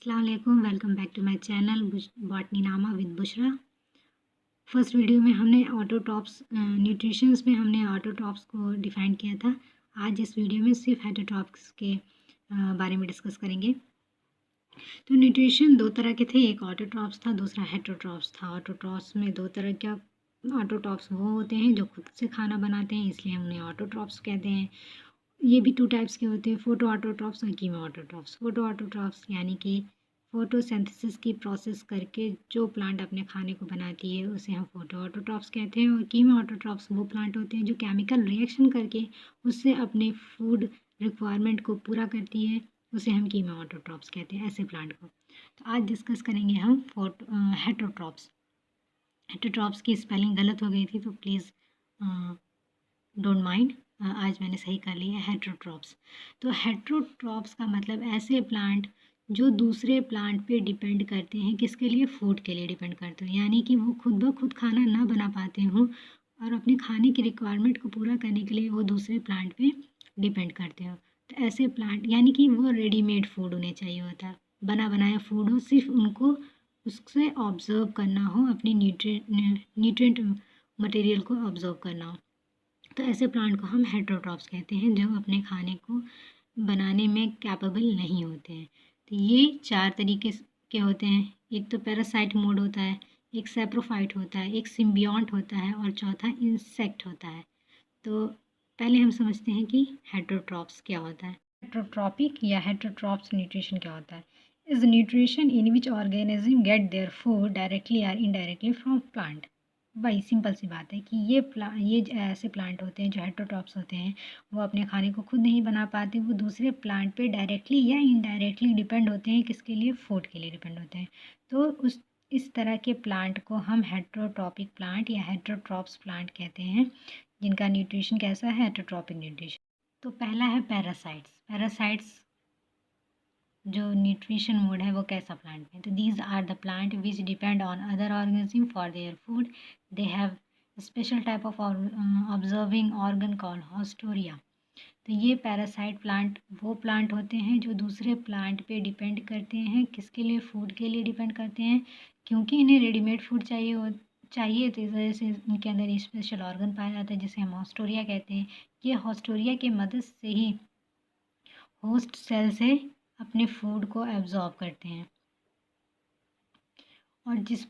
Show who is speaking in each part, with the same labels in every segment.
Speaker 1: अस्सलाम वालेकुम, welcome back to my channel botany नामा विद बुशरा। फर्स्ट वीडियो में हमने ऑटोट्रॉप्स न्यूट्रिशंस में हमने ऑटोट्रॉप्स को डिफ़ाइन किया था। आज इस वीडियो में सिर्फ हेटरोट्रॉप्स के बारे में डिस्कस करेंगे। तो न्यूट्रिशन दो तरह के थे, एक ऑटोट्रॉप्स था, दूसरा हेटरोट्रॉप्स था। ऑटोट्रॉप्स में दो तरह के ऑटोट्रॉप्स वो होते हैं जो खुद से खाना बनाते हैं, इसलिए हम उन्हें ऑटोट्रॉप्स कहते हैं। ये भी टू टाइप्स के होते हैं, फोटो ऑटोट्रॉप्स और कीमो ऑटोट्रॉप्स। फोटो ऑटोट्रॉप्स यानी कि फोटोसिंथेसिस की प्रोसेस करके जो प्लांट अपने खाने को बनाती है उसे हम फोटो ऑटोट्रॉप्स कहते हैं। और कीमो ऑटोट्रॉप्स वो प्लांट होते हैं जो केमिकल रिएक्शन करके उससे अपने फूड रिक्वायरमेंट को पूरा करती है, उसे हम कीमो ऑटोट्रॉप्स कहते हैं ऐसे प्लांट को। तो आज डिस्कस करेंगे हम हेटरोट्रॉप्स। हेटरोट्रॉप्स की स्पेलिंग गलत हो गई थी तो प्लीज़ डोंट माइंड, आज मैंने सही कर लिया है, हेटरोट्रॉप्स। तो हेटरोट्रॉप्स का मतलब ऐसे प्लांट जो दूसरे प्लांट पे डिपेंड करते हैं, किसके लिए? फूड के लिए डिपेंड करते हैं, यानी कि वो खुद ब खुद खाना ना बना पाते हों और अपने खाने की रिक्वायरमेंट को पूरा करने के लिए वो दूसरे प्लांट पे डिपेंड करते हो। तो ऐसे प्लांट यानी कि वो रेडीमेड फूड उन्हें चाहिए होता है, बना बनाया फूड हो, सिर्फ उनको उससे ऑब्ज़र्व करना हो, अपनी न्यूट्रिएंट मटेरियल को ऑब्ज़र्व करना हो। तो ऐसे प्लांट को हम हेटरोट्रॉप्स कहते हैं जो अपने खाने को बनाने में कैपेबल नहीं होते हैं। तो ये चार तरीके के होते हैं, एक तो पैरासाइट मोड होता है, एक सैप्रोफाइट होता है, एक सिम्बियोंट होता है और चौथा इंसेक्ट होता है। तो पहले हम समझते हैं कि हेटरोट्रॉप्स क्या होता है। हेटरोट्रॉपिक या हेटरोट्रॉप्स न्यूट्रिशन क्या होता है? Is nutrition in which organism gate their food directly और इनडायरेक्टली फ्रॉम प्लांट। वही सिंपल सी बात है कि ये ऐसे प्लांट होते हैं जो हेटरोट्रॉप्स होते हैं, वो अपने खाने को खुद नहीं बना पाते, वो दूसरे प्लांट पे डायरेक्टली या इनडायरेक्टली डिपेंड होते हैं, किसके लिए? फूड के लिए डिपेंड होते हैं। तो इस तरह के प्लांट को हम हेटरोट्रॉपिक प्लांट या हेटरोट्रॉप्स प्लांट कहते हैं, जिनका न्यूट्रिशन कैसा है? Heterotrophic nutrition. तो पहला है पैरासाइट्स। पैरासाइट्स जो न्यूट्रिशन मोड है वो कैसा प्लांट में? तो these are the plant which depend on other organism for their food. They have special type of observing organ called haustoria. तो ये पैरासाइट प्लांट वो प्लांट होते हैं जो दूसरे प्लांट पे डिपेंड करते हैं, किसके लिए? फूड के लिए डिपेंड करते हैं, क्योंकि इन्हें रेडीमेड फूड चाहिए तो इस वजह से इनके अंदर स्पेशल ऑर्गन पाया जाता है जिसे हम हॉस्टोरिया कहते हैं। ये हॉस्टोरिया की मदद से ही होस्ट सेल से अपने फूड को एब्जॉर्ब करते हैं और जिस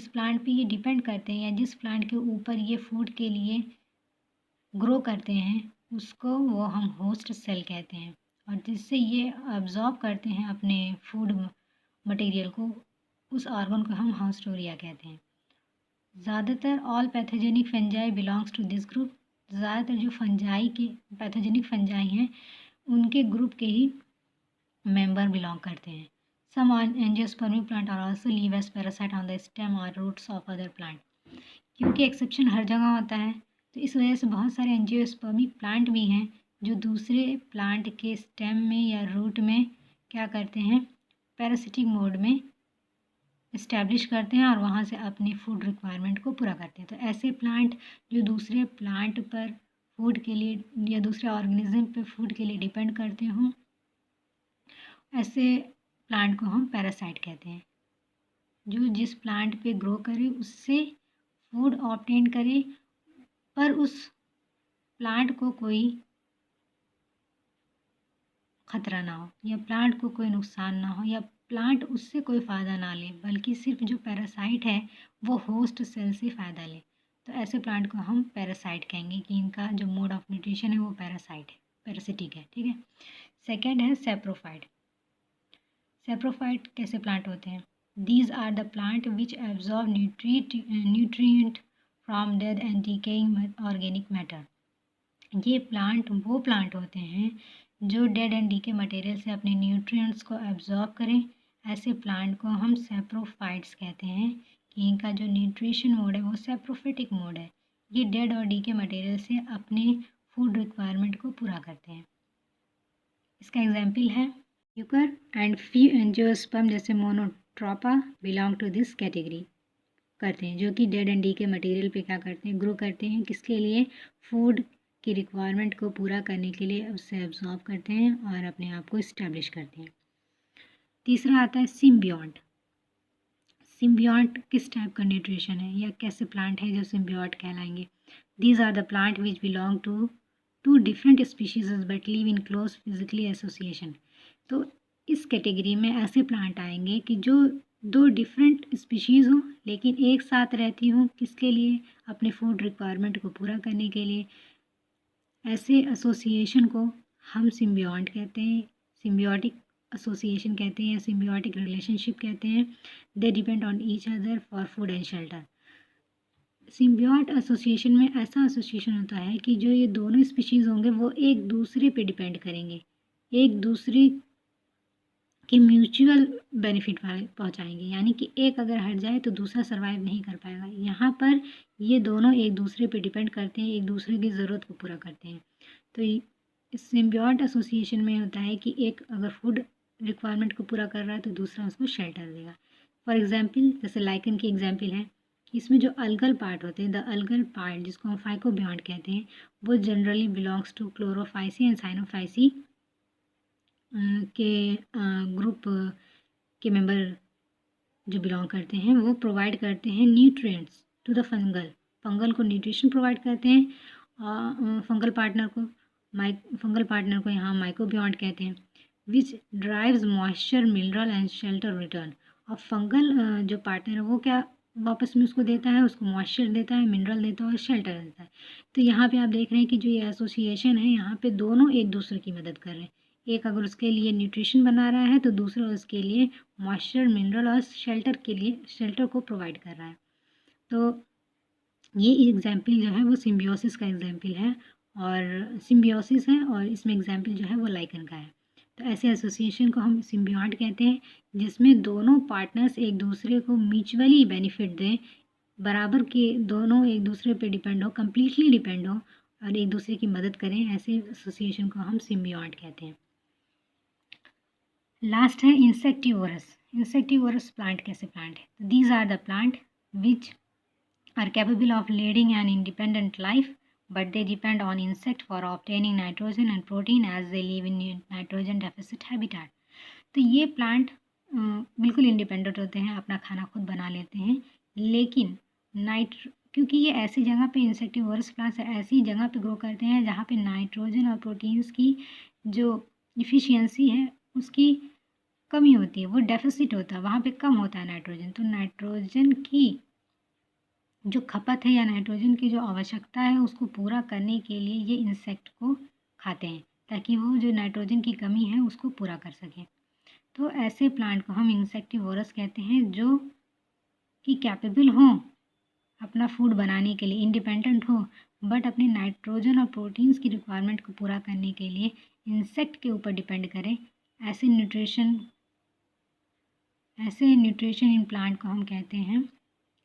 Speaker 1: प्लांट पे ये डिपेंड करते हैं या जिस प्लांट के ऊपर ये फूड के लिए ग्रो करते हैं उसको वो हम होस्ट सेल कहते हैं। और जिससे ये एब्जॉर्ब करते हैं अपने फूड मटेरियल को, उस ऑर्गन को हम हॉस्टोरिया कहते हैं। ज़्यादातर all pathogenic fungi belongs to this group. ज़्यादातर जो फंजाई के पैथोजेनिक फंजाई हैं उनके ग्रुप के ही मेंबर बिलोंग करते हैं। Some angiospermic plant are also live as parasite on the stem और रूट्स ऑफ अदर प्लांट। क्योंकि एक्सेप्शन हर जगह होता है तो इस वजह से बहुत सारे एंजियोस्पर्मिक प्लांट भी हैं जो दूसरे प्लांट के स्टेम में या रूट में क्या करते हैं? पैरासिटिक मोड में इस्टेब्लिश करते हैं और वहाँ से अपनी फूड रिक्वायरमेंट को पूरा करते हैं। तो ऐसे प्लांट जो दूसरे प्लांट पर फूड के लिए या दूसरे ऑर्गेनिज्म पे फूड के लिए डिपेंड करते हों, ऐसे प्लांट को हम पैरासाइट कहते हैं। जो जिस प्लांट पे ग्रो करे उससे फूड ऑब्टेन करे पर उस प्लांट को कोई खतरा ना हो या प्लांट को कोई नुकसान ना हो या प्लांट उससे कोई फ़ायदा ना ले, बल्कि सिर्फ जो पैरासाइट है वो होस्ट सेल से फ़ायदा ले। तो ऐसे प्लांट को हम पैरासाइट कहेंगे कि इनका जो मोड ऑफ न्यूट्रिशन है वो पैरासाइट है, पैरासिटिक है। ठीक है। सेकेंड है सैप्रोफाइट। सैप्रोफाइट कैसे प्लांट होते हैं? These are the plant which absorb nutrient from dead and decaying organic matter. ये प्लांट वो प्लांट होते हैं जो डेड एंड डीके मटेरियल से अपने न्यूट्रिएंट्स को एब्जॉर्ब करें। ऐसे प्लांट को हम सैप्रोफाइट्स कहते हैं कि इनका जो न्यूट्रिशन मोड है वो सैप्रोफिटिक मोड है। ये डेड और डीके मटेरियल से अपने फूड रिक्वायरमेंट को पूरा करते हैं। इसका एग्जाम्पल है यूकर एंड फ्यू एंजियोस्पर्म जैसे मोनोट्रोपा बिलोंग टू दिस कैटेगरी करते हैं, जो कि डेड एंड डी के मटेरियल पे क्या करते हैं? ग्रो करते हैं। किसके लिए? फूड की रिक्वायरमेंट को पूरा करने के लिए उससे एब्जॉर्ब करते हैं और अपने आप को इस्टेब्लिश करते हैं। तीसरा आता है सिम्बियोट। सिम्बियोट किस टाइप का न्यूट्रिशन है या कैसे प्लांट है जो सिम्बियोट कहलाएंगे? These are the plant which belong to two different species but live in close physically association. तो इस कैटेगरी में ऐसे प्लांट आएंगे कि जो दो डिफरेंट स्पीशीज़ हों लेकिन एक साथ रहती हों, किसके लिए? अपने फूड रिक्वायरमेंट को पूरा करने के लिए। ऐसे एसोसिएशन को हम सिम्बियोट कहते हैं, सिम्बियोटिक एसोसिएशन कहते हैं या सिम्बियोटिक रिलेशनशिप कहते हैं। They depend on each other for food and shelter. Symbiote association में ऐसा एसोसिएशन होता है कि जो ये दोनों स्पीशीज़ होंगे वो एक दूसरे पे डिपेंड करेंगे, एक दूसरे के म्यूचुअल बेनिफिट पहुंचाएंगे, यानी कि एक अगर हट जाए तो दूसरा सर्वाइव नहीं कर पाएगा। यहाँ पर ये दोनों एक दूसरे पे डिपेंड करते हैं, एक दूसरे की ज़रूरत को पूरा करते हैं। तो इस सिम्बियोट एसोसिएशन में होता है कि एक अगर फूड रिक्वायरमेंट को पूरा कर रहा है तो दूसरा उसको शेल्टर देगा। फॉर एग्जाम्पल जैसे लाइकन की एग्जाम्पल है, इसमें जो अलगल पार्ट होते हैं, द अलगल पार्ट जिसको हम फाइकोबियोट कहते हैं, वो generally belongs to chlorophyceae and cyanophyceae के ग्रुप के मेंबर जो बिलोंग करते हैं, वो प्रोवाइड करते हैं न्यूट्रिएंट्स टू द फंगल को न्यूट्रिशन प्रोवाइड करते हैं फंगल पार्टनर को यहाँ माइक्रोबियोट कहते हैं, which drives moisture, mineral and shelter return. और फंगल जो पार्टनर है वो क्या वापस में उसको देता है, उसको मॉइस्चर देता है, मिनरल देता है और शेल्टर देता है। तो यहाँ पे आप देख रहे हैं कि जो ये एसोसिएशन है, यहाँ पे दोनों एक दूसरे की मदद कर रहे हैं। एक अगर उसके लिए न्यूट्रिशन बना रहा है तो दूसरा उसके लिए मॉइस्चर, मिनरल और शेल्टर को प्रोवाइड कर रहा है। तो ये एग्जाम्पल जो है वो सिम्बियोसिस का एग्जाम्पल है और सिम्बियोसिस है, और इसमें एग्जाम्पल जो है वो लाइकन का है। तो ऐसे एसोसिएशन को हम सिम्बियोट कहते हैं, जिसमें दोनों पार्टनर्स एक दूसरे को म्यूचुअली बेनिफिट दें, बराबर के दोनों एक दूसरे पे डिपेंड हो, कम्प्लीटली डिपेंड हो और एक दूसरे की मदद करें। ऐसे एसोसिएशन को हम सिम्बियोट कहते हैं। लास्ट है इंसेक्टिवोरस। इंसेक्टिवोरस प्लांट कैसे प्लांट है? These are the plant which are capable of leading an independent life, but they depend on insect for obtaining nitrogen and protein as they live in nitrogen deficit habitat. तो ये plant बिल्कुल independent होते हैं, अपना खाना खुद बना लेते हैं, लेकिन क्योंकि ये ऐसी जगह पे इंसेक्टिवोरस प्लांट्स ऐसी जगह पे ग्रो करते हैं जहाँ पे नाइट्रोजन और प्रोटीन्स की जो इफ़िशियंसी है उसकी कमी होती है, वो डेफिसिट होता है, वहाँ पे कम होता है नाइट्रोजन। तो नाइट्रोजन की जो खपत है या नाइट्रोजन की जो आवश्यकता है उसको पूरा करने के लिए ये इंसेक्ट को खाते हैं, ताकि वो जो नाइट्रोजन की कमी है उसको पूरा कर सकें। तो ऐसे प्लांट को हम इंसेक्टिवोरस कहते हैं, जो कि कैपेबल हों अपना फूड बनाने के लिए, इंडिपेंडेंट हो, बट अपने नाइट्रोजन और प्रोटीन्स की रिक्वायरमेंट को पूरा करने के लिए इंसेक्ट के ऊपर डिपेंड करें। ऐसे न्यूट्रिशन इन प्लांट को हम कहते हैं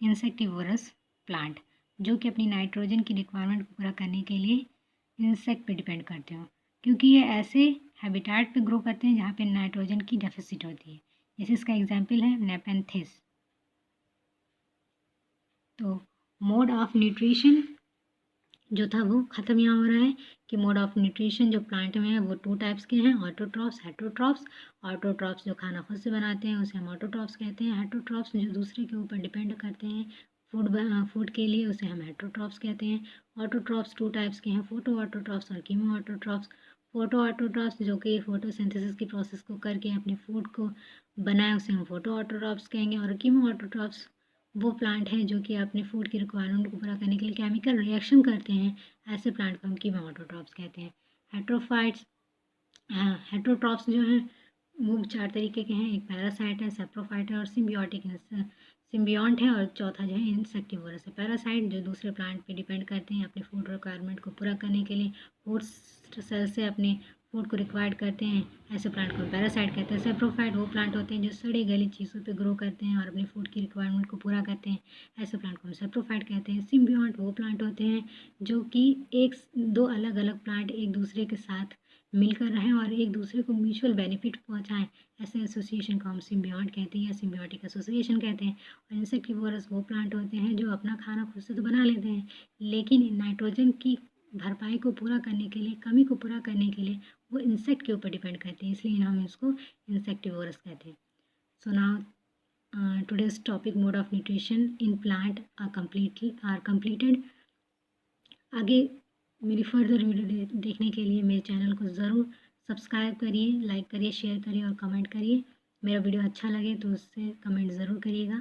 Speaker 1: इंसेक्टिवोरस प्लांट, जो कि अपनी नाइट्रोजन की रिक्वायरमेंट को पूरा करने के लिए इंसेक्ट पे डिपेंड करते हो, क्योंकि ये ऐसे हैबिटेट पे ग्रो करते हैं जहाँ पे नाइट्रोजन की डेफिसिट होती है। जैसे इसका एग्जांपल है नेपेंथिस। तो मोड ऑफ न्यूट्रिशन जो था वो ख़त्म यहाँ हो रहा है कि मोड ऑफ न्यूट्रिशन जो प्लांट में है वो 2 टाइप्स के हैं, ऑटोट्रॉफ्स, हेटरोट्रॉफ्स। ऑटोट्रॉफ्स जो खाना खुद से बनाते हैं उसे हम ऑटोट्रॉफ्स कहते हैं। हेटरोट्रॉफ्स जो दूसरे के ऊपर डिपेंड करते हैं फूड के लिए, उसे हम हेटरोट्रॉफ्स कहते हैं। ऑटोट्रॉफ्स 2 टाइप्स के हैं, फोटो ऑटोट्रॉफ्स और कीमो ऑटोट्रॉफ्स। फोटो ऑटोट्रॉफ्स जो कि फोटोसिंथेसिस की प्रोसेस को करके अपने फूड को बनाए उसे हम फोटो ऑटोट्रॉफ्स कहेंगे। और कीमो ऑटोट्रॉफ्स वो प्लांट हैं जो कि अपने फूड की रिक्वायरमेंट को पूरा करने के लिए केमिकल रिएक्शन करते हैं, ऐसे प्लांट को हम कीमो ऑटोट्रॉफ्स कहते हैं। हेटरोट्रॉफ्स जो हैं वो 4 तरीके के हैं, एक पैरासाइट है, सेप्रोफाइट है और सिम्बियोट है, और चौथा जो है इंसेक्टिवोरस है। पैरासाइट जो दूसरे प्लांट पे डिपेंड करते हैं अपने फूड रिक्वायरमेंट को पूरा करने के लिए, फूड सेल से अपने फूड को रिक्वायर्ड करते हैं, ऐसे प्लांट को पैरासाइट कहते हैं। सेप्रोफाइट वो प्लांट होते हैं जो सड़ी गली चीज़ों पे ग्रो करते हैं और अपने फूड की रिक्वायरमेंट को पूरा करते हैं, ऐसे प्लांट को हम सेप्रोफाइट कहते हैं। सिम्बियोट वो प्लांट होते हैं जो कि दो अलग अलग प्लांट एक दूसरे के साथ मिलकर रहें और एक दूसरे को म्यूचुअल बेनिफिट पहुँचाएँ, ऐसे एसोसिएशन को हम सिम्बियोट कहते हैं या सिम्बियोटिक एसोसिएशन कहते हैं। और इंसेक्टिवोरस वो प्लांट होते हैं जो अपना खाना खुद से तो बना लेते हैं, लेकिन नाइट्रोजन की भरपाई को पूरा करने के लिए, कमी को पूरा करने के लिए वो इंसेक्ट के ऊपर डिपेंड करते हैं, इसलिए हम इसको इंसेक्टिवोरस कहते हैं। So now today's topic mode of nutrition in plant are completed. आगे मेरी फर्दर वीडियो देखने के लिए मेरे चैनल को ज़रूर सब्सक्राइब करिए, लाइक करिए, शेयर करिए और कमेंट करिए। मेरा वीडियो अच्छा लगे तो उससे कमेंट ज़रूर करिएगा।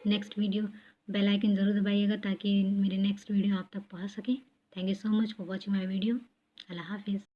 Speaker 1: नेक्स्ट वीडियो बेल आइकन ज़रूर दबाइएगा ताकि मेरे नेक्स्ट वीडियो आप तक पहुंच सके। Thank you so much for watching my video. अल्लाह हाफिज़।